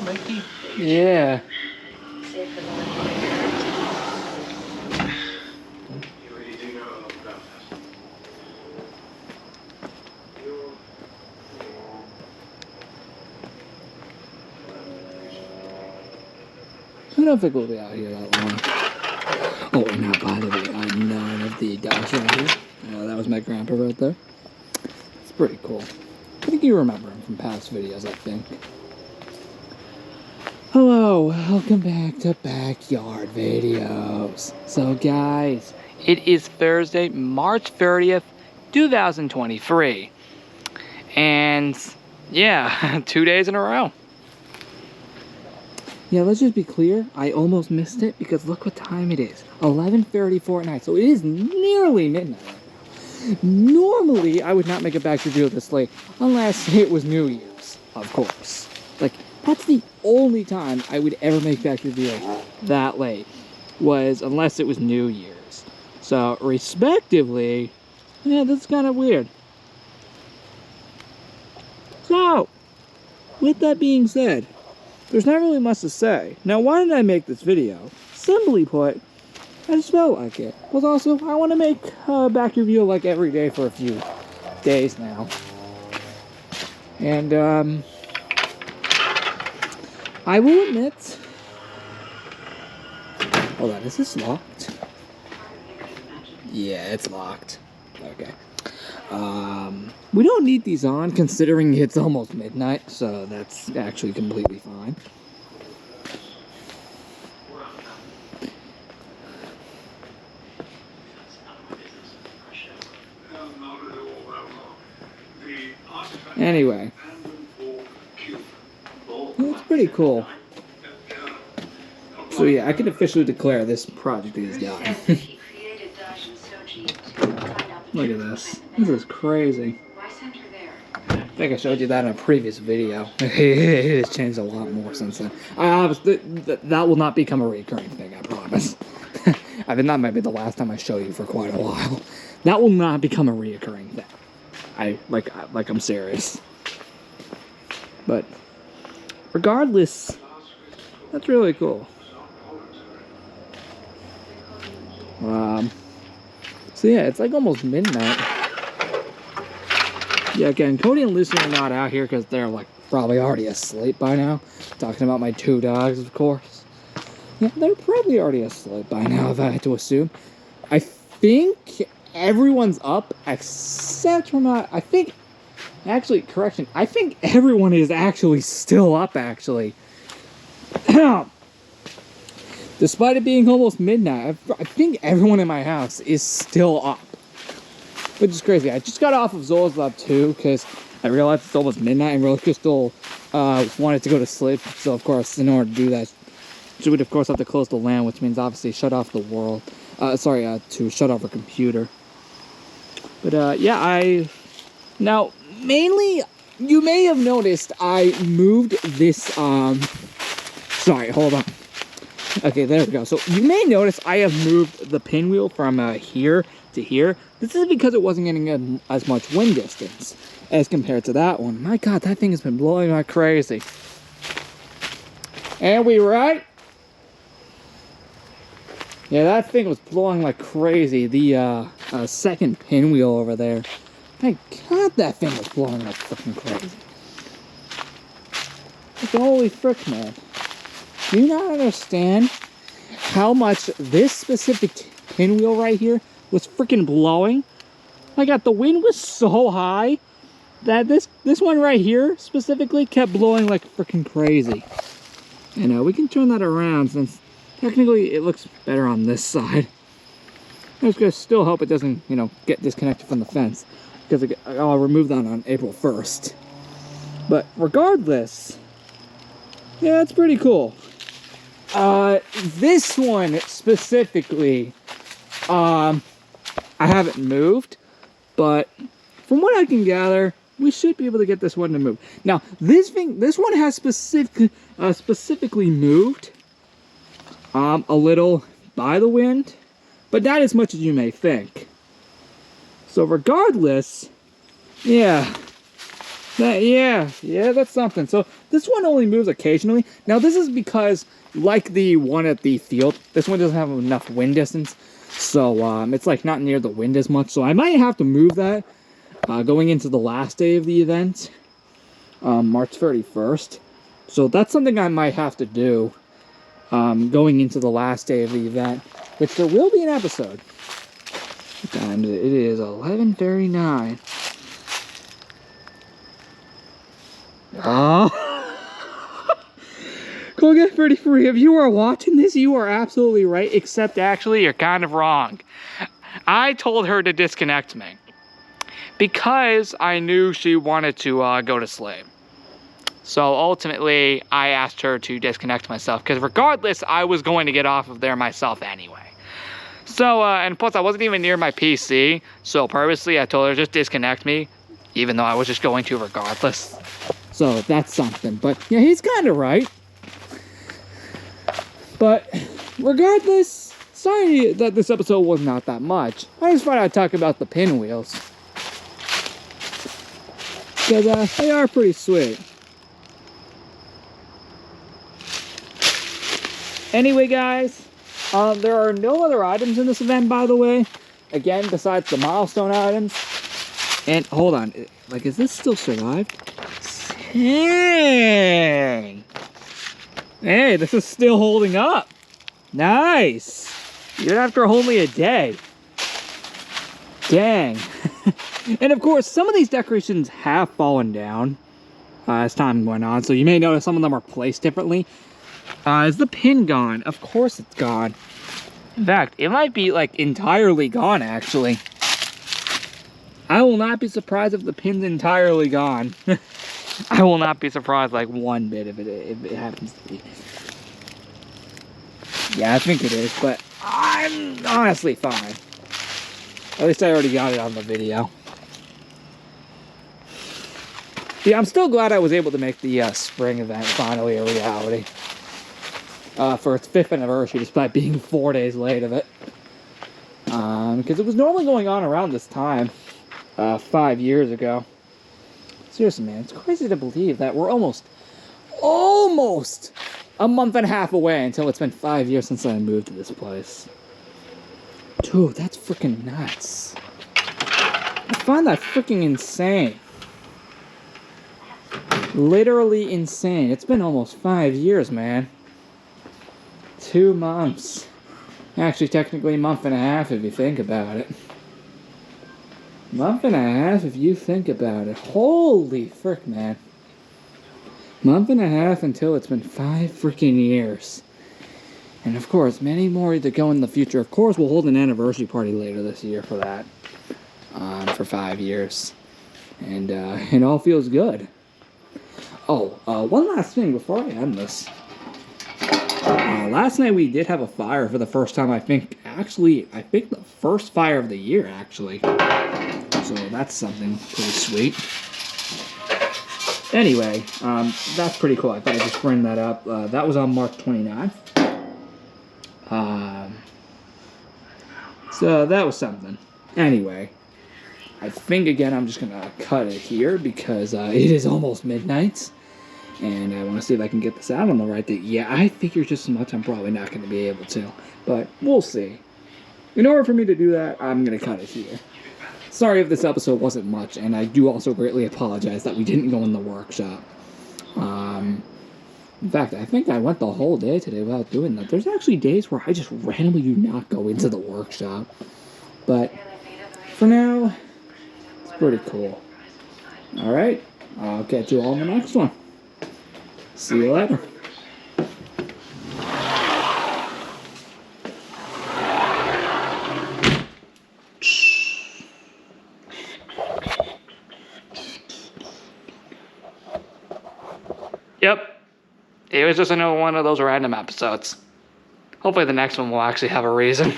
Mikey? Yeah. I don't think we'll be out here that long. Oh, and now, by the way, I'm none of the dogs right here. That was my grandpa right there. It's pretty cool. I think you remember him from past videos, I think. Hello, welcome back to Backyard Videos. So, guys, it is Thursday, March 30th, 2023. And, yeah, 2 days in a row. Yeah, let's just be clear, I almost missed it because look what time it is. 11:34 at night, so it is nearly midnight right now. Normally, I would not make a back review this late unless it was New Year's, of course. Like, that's the only time I would ever make back review that late, was unless it was New Year's. So, respectively, yeah, that's kind of weird. So, with that being said, there's not really much to say. Now, why did I make this video? Simply put, I just felt like it. But also, I want to make a back review like every day for a few days now. And, I will admit... Hold on, is this locked? Yeah, it's locked. Okay. We don't need these on considering it's almost midnight, so that's actually completely fine. Anyway, it's pretty cool. So yeah, I can officially declare this project is done. Look at this. This is crazy. I think I showed you that in a previous video. It has changed a lot more since then. That will not become a recurring thing, I promise. I think that might be the last time I show you for quite a while. That will not become a reoccurring thing. I'm serious. But regardless, that's really cool. So yeah, it's like almost midnight. Yeah, again, Cody and Lucy are not out here because they're like probably already asleep by now. Talking about my two dogs, of course. Yeah, they're probably already asleep by now, if I had to assume. I think everyone's up except for my... I think everyone is actually still up, actually. Despite it being almost midnight, I think everyone in my house is still up. Which is crazy. I just got off of Zola's Lab 2 because I realized it's almost midnight and Roller Crystal wanted to go to sleep. So, of course, in order to do that, she would, of course, have to close the LAN, which means obviously shut off the world. To shut off her computer. But, yeah, now, mainly, you may have noticed I moved this, sorry, hold on. Okay, there we go. So you may notice I have moved the pinwheel from here to here. This is because it wasn't getting as much wind distance as compared to that one. My God, that thing has been blowing like crazy. And we right? Yeah, that thing was blowing like crazy. The second pinwheel over there. My God, that thing was blowing like freaking crazy. Like, holy frick, man. Do you not understand how much this specific pinwheel right here was freaking blowing? My God, the wind was so high that this one right here specifically kept blowing like freaking crazy. And we can turn that around since technically it looks better on this side. I'm just gonna still hope it doesn't, get disconnected from the fence because I'll remove that on April 1st. But regardless, yeah, it's pretty cool. This one specifically, I haven't moved, but from what I can gather, we should be able to get this one to move. Now, this one has specifically moved, a little by the wind, but not as much as you may think. So regardless, yeah, Yeah, that's something. So this one only moves occasionally. Now this is because, like the one at the field, this one doesn't have enough wind distance. So it's like not near the wind as much. So I might have to move that going into the last day of the event, March 31st. So that's something I might have to do going into the last day of the event, which there will be an episode. And it is 11:39. Oh. Colgate Pretty Free, if you are watching this, you are absolutely right, except actually you're kind of wrong. I told her to disconnect me because I knew she wanted to go to sleep. So ultimately, I asked her to disconnect myself because regardless, I was going to get off of there myself anyway. So, and plus I wasn't even near my PC, so purposely I told her just disconnect me, even though I was just going to regardless. So that's something, but yeah, he's kind of right. But regardless, sorry that this episode was not that much. I just thought I'd talk about the pinwheels, because they are pretty sweet. Anyway, guys, there are no other items in this event, by the way. Again, besides the milestone items. And hold on, like, is this still survived? Dang! Hey, this is still holding up. Nice. Even after only a day. Dang. And of course, some of these decorations have fallen down as time went on, so you may notice some of them are placed differently. Is the pin gone? Of course it's gone. In fact, it might be like entirely gone, actually. I will not be surprised if the pin's entirely gone. I will not be surprised like one bit if it happens to be. Yeah, I think it is, but I'm honestly fine. At least I already got it on the video. Yeah, I'm still glad I was able to make the spring event finally a reality. For its 5th anniversary, despite being 4 days late of it. Because it was normally going on around this time, 5 years ago. Seriously, man, it's crazy to believe that we're almost a month and a half away until it's been 5 years since I moved to this place. Dude, that's freaking nuts. I find that freaking insane. Literally insane. It's been almost 5 years, man. 2 months. Actually, technically a month and a half if you think about it. Month and a half if you think about it. Holy frick, man. Month and a half until it's been 5 freaking years. And of course, many more to go in the future. Of course, we'll hold an anniversary party later this year for that. For 5 years. And it all feels good. Oh, one last thing before I end this. Last night we did have a fire for the first time, I think the first fire of the year, actually. So that's something pretty sweet. Anyway, that's pretty cool. I thought I'd just bring that up. That was on March 29th. So that was something. Anyway, I think, again, I'm just going to cut it here because it is almost midnight. And I want to see if I can get this out on the right day. Yeah, I figure just as much I'm probably not going to be able to. But we'll see. In order for me to do that, I'm going to cut it here. Sorry if this episode wasn't much, and I do also greatly apologize that we didn't go in the workshop. In fact, I think I went the whole day today without doing that. There's actually days where I just randomly do not go into the workshop. But for now, it's pretty cool. Alright, I'll catch you all in the next one. See you later. Yep. It was just another one of those random episodes. Hopefully the next one will actually have a reason.